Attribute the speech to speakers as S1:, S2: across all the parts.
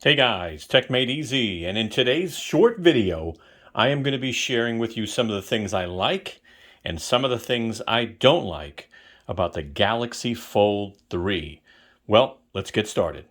S1: Hey guys, techmadeezy, and in today's short video, I am going to be sharing with you some of the things I like and some of the things I don't like about the Galaxy Fold 3. Well, let's get started.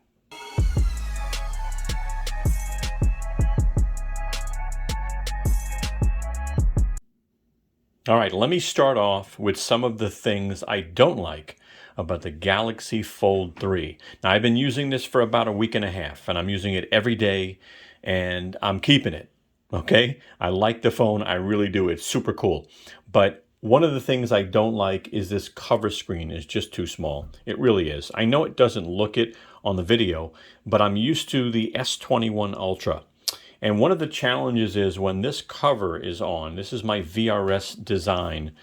S1: All right, let me start off with some of the things I don't like about the Galaxy Fold 3. Now, I've been using this for about a week and a half, and I'm using it every day, and I'm keeping it. Okay? I like the phone. I really do. It's super cool. But one of the things I don't like is this cover screen is just too small. It really is. I know it doesn't look it on the video, but I'm used to the S21 Ultra. And one of the challenges is when this cover is on, this is my VRS Design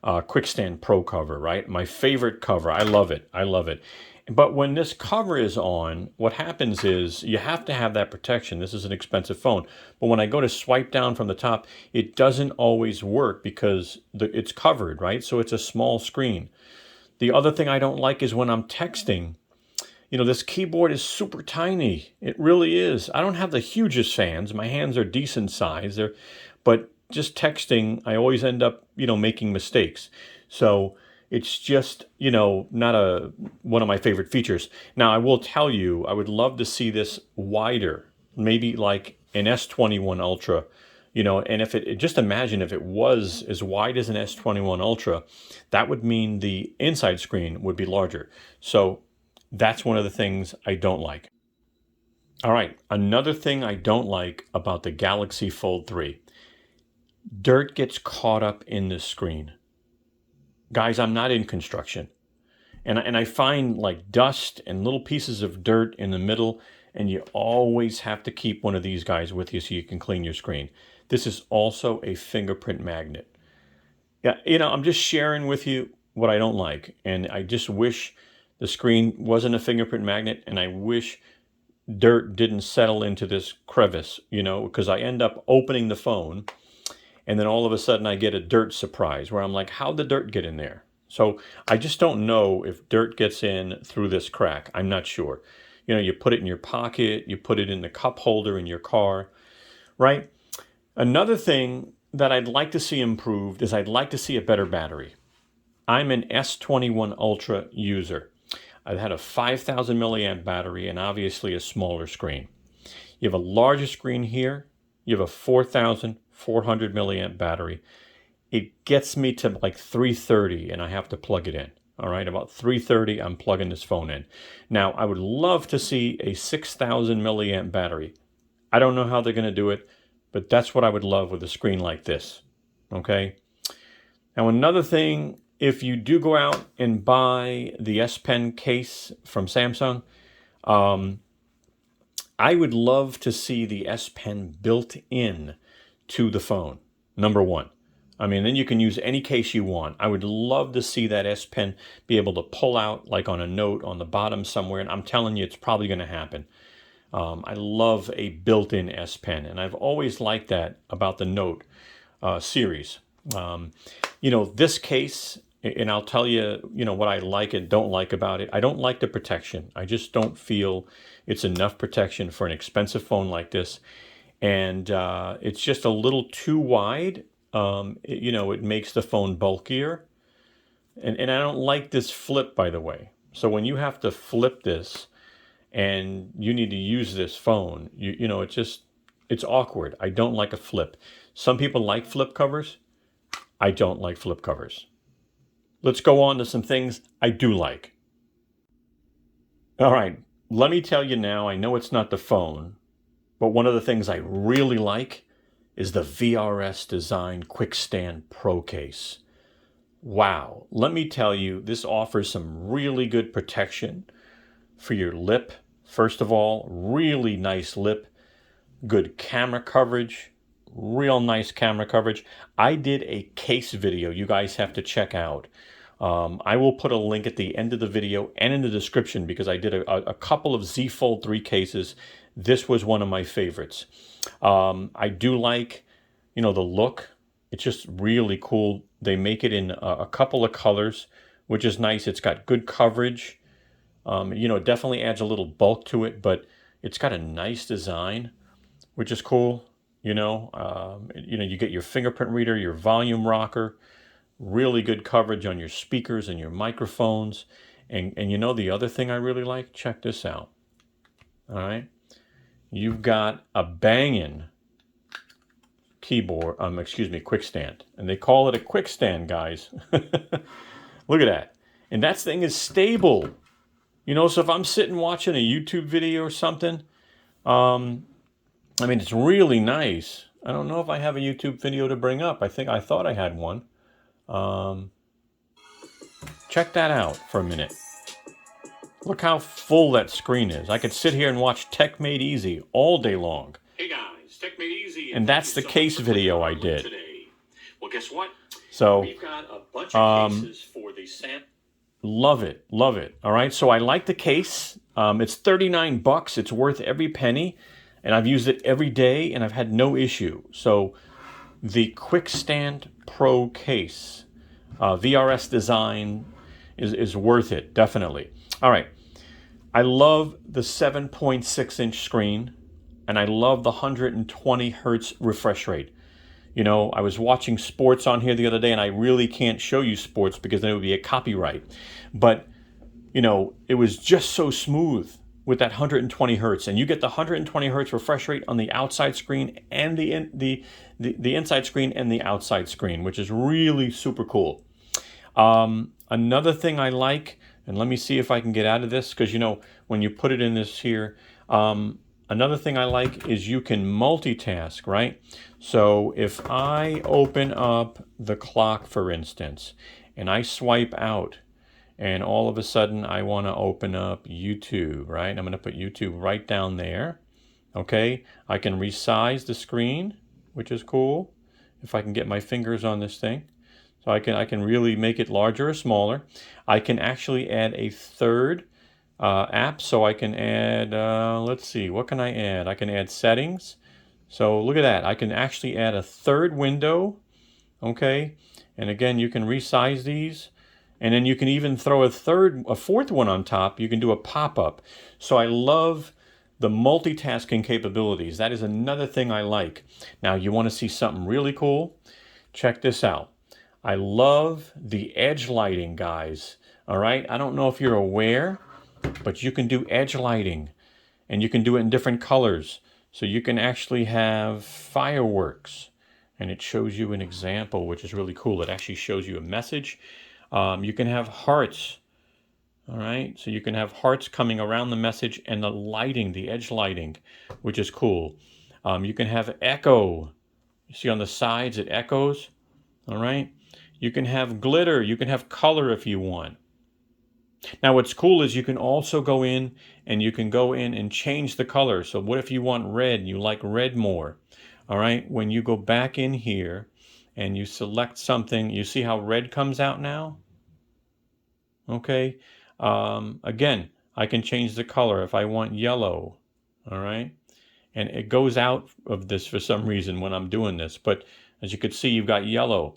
S1: QuickStand Pro cover, right? My favorite cover. I love it. I love it. But when this cover is on, what happens is you have to have that protection. This is an expensive phone. But when I go to swipe down from the top, it doesn't always work because it's covered, right? So it's a small screen. The other thing I don't like is when I'm texting, this keyboard is super tiny. It really is. I don't have the hugest hands. My hands are decent size. But just texting, I always end up, making mistakes. So it's just, not one of my favorite features. Now, I will tell you, I would love to see this wider, maybe like an S21 Ultra, and if just imagine if it was as wide as an S21 Ultra, that would mean the inside screen would be larger. So that's one of the things I don't like. All right, another thing I don't like about the Galaxy Fold 3. Dirt gets caught up in the screen. Guys, I'm not in construction. And I find like dust and little pieces of dirt in the middle, and you always have to keep one of these guys with you so you can clean your screen. This is also a fingerprint magnet. Yeah, I'm just sharing with you what I don't like, and I just wish the screen wasn't a fingerprint magnet, and I wish dirt didn't settle into this crevice, because I end up opening the phone, and then all of a sudden I get a dirt surprise where I'm like, how'd the dirt get in there? So I just don't know if dirt gets in through this crack. I'm not sure. You put it in your pocket, you put it in the cup holder in your car, right? Another thing that I'd like to see improved is I'd like to see a better battery. I'm an S21 Ultra user. I've had a 5,000 milliamp battery and obviously a smaller screen. You have a larger screen here. You have a 4,400 milliamp battery. It gets me to like 330 and I have to plug it in. All right, about 330, I'm plugging this phone in. Now, I would love to see a 6,000 milliamp battery. I don't know how they're going to do it, but that's what I would love with a screen like this. Okay. Now, another thing, if you do go out and buy the S Pen case from Samsung, I would love to see the S Pen built in to the phone, number one. I mean, then you can use any case you want. I would love to see that S Pen be able to pull out like on a note on the bottom somewhere, and I'm telling you, it's probably going to happen. I love a built-in S Pen, and I've always liked that about the Note series. This case, and I'll tell you, what I like and don't like about it. I don't like the protection. I just don't feel it's enough protection for an expensive phone like this. And it's just a little too wide. It makes the phone bulkier. And I don't like this flip, by the way. So when you have to flip this and you need to use this phone, it's awkward. I don't like a flip. Some people like flip covers. I don't like flip covers. Let's go on to some things I do like. All right, let me tell you now, I know it's not the phone, but one of the things I really like is the VRS Design QuickStand Pro case. Wow, let me tell you, this offers some really good protection for your lip. First of all, really nice lip, good camera coverage, real nice camera coverage. I did a case video you guys have to check out. I will put a link at the end of the video and in the description because I did a couple of Z Fold 3 cases. This was one of my favorites. I do like, the look. It's just really cool. They make it in a couple of colors, which is nice. It's got good coverage. It definitely adds a little bulk to it, but It's got a nice design, which is cool. You get your fingerprint reader, your volume rocker, really good coverage on your speakers and your microphones. And you know the other thing I really like? Check this out. All right. You've got a banging keyboard, QuickStand. And they call it a QuickStand, guys. Look at that. And that thing is stable. So if I'm sitting watching a YouTube video or something, it's really nice. I don't know if I have a YouTube video to bring up. I thought I had one. Check that out for a minute. Look how full that screen is. I could sit here and watch Tech Made Easy all day long. Hey guys, Tech Made Easy. And that's the case video I did. Today. Well, guess what? So we've got a bunch of cases for the sample. Love it, love it. All right, so I like the case. It's $39. It's worth every penny, and I've used it every day, and I've had no issue. So the QuickStand Pro case, VRS Design, is worth it, definitely. All right, I love the 7.6-inch screen, and I love the 120 hertz refresh rate. I was watching sports on here the other day, and I really can't show you sports because then it would be a copyright. But, it was just so smooth with that 120 hertz. And you get the 120 hertz refresh rate on the outside screen and the inside screen and the outside screen, which is really super cool. Another thing I like, and let me see if I can get out of this, because, when you put it in this here, another thing I like is you can multitask, right? So if I open up the clock, for instance, and I swipe out, and all of a sudden I want to open up YouTube, right? I'm going to put YouTube right down there. Okay, I can resize the screen, which is cool, if I can get my fingers on this thing. So I can really make it larger or smaller. I can actually add a third app, so I can add, let's see, what can I add? I can add settings. So look at that. I can actually add a third window, okay? And again, you can resize these. And then you can even throw a fourth one on top. You can do a pop-up. So I love the multitasking capabilities. That is another thing I like. Now, you want to see something really cool? Check this out. I love the edge lighting, guys. All right? I don't know if you're aware, but you can do edge lighting. And you can do it in different colors. So you can actually have fireworks. And it shows you an example, which is really cool. It actually shows you a message. You can have hearts, all right? So you can have hearts coming around the message and the lighting, the edge lighting, which is cool. You can have echo. You see on the sides it echoes, all right? You can have glitter. You can have color if you want. Now what's cool is you can also go in and change the color. So what if you want red and you like red more? All right, when you go back in here and you select something, you see how red comes out now? Okay, again, I can change the color if I want yellow, all right? And it goes out of this for some reason when I'm doing this, but as you can see, you've got yellow.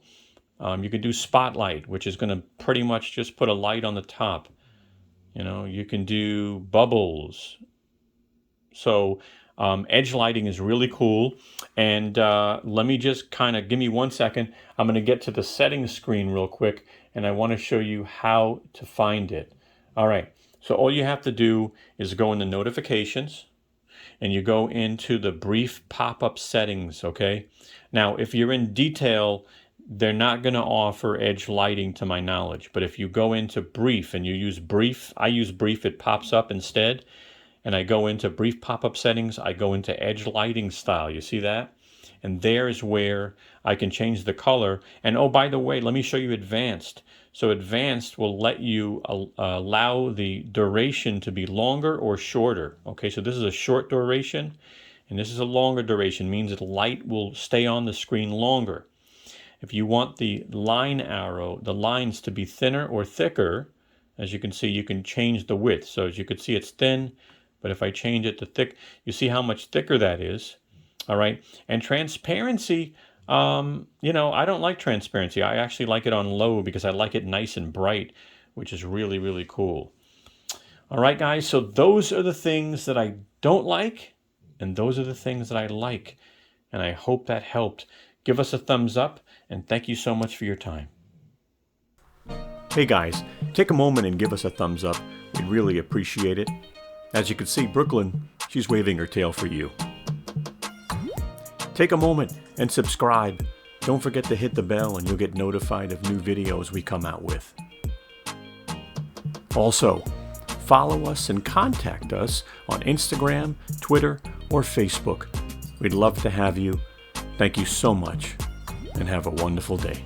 S1: You can do spotlight, which is going to pretty much just put a light on the top. You can do bubbles. So edge lighting is really cool. And let me just give me 1 second. I'm going to get to the settings screen real quick, and I want to show you how to find it. All right, so all you have to do is go into notifications, and you go into the brief pop-up settings, okay? Now, if you're in detail, they're not going to offer edge lighting to my knowledge. But if you go into brief and you use brief, I use brief, it pops up instead. And I go into brief pop-up settings, I go into edge lighting style. You see that? And there's where I can change the color. And oh, by the way, let me show you advanced. So advanced will let you allow the duration to be longer or shorter. Okay, so this is a short duration, and this is a longer duration, means that light will stay on the screen longer. If you want the line arrow, the lines to be thinner or thicker, as you can see, you can change the width. So as you can see, it's thin, but if I change it to thick, you see how much thicker that is. All right, and transparency, I don't like transparency. I actually like it on low because I like it nice and bright, which is really, really cool. All right, guys, so those are the things that I don't like, and those are the things that I like. And I hope that helped. Give us a thumbs up, and thank you so much for your time. Hey guys, take a moment and give us a thumbs up. We'd really appreciate it. As you can see, Brooklyn, she's waving her tail for you. Take a moment and subscribe. Don't forget to hit the bell and you'll get notified of new videos we come out with. Also, follow us and contact us on Instagram, Twitter, or Facebook. We'd love to have you. Thank you so much, and have a wonderful day.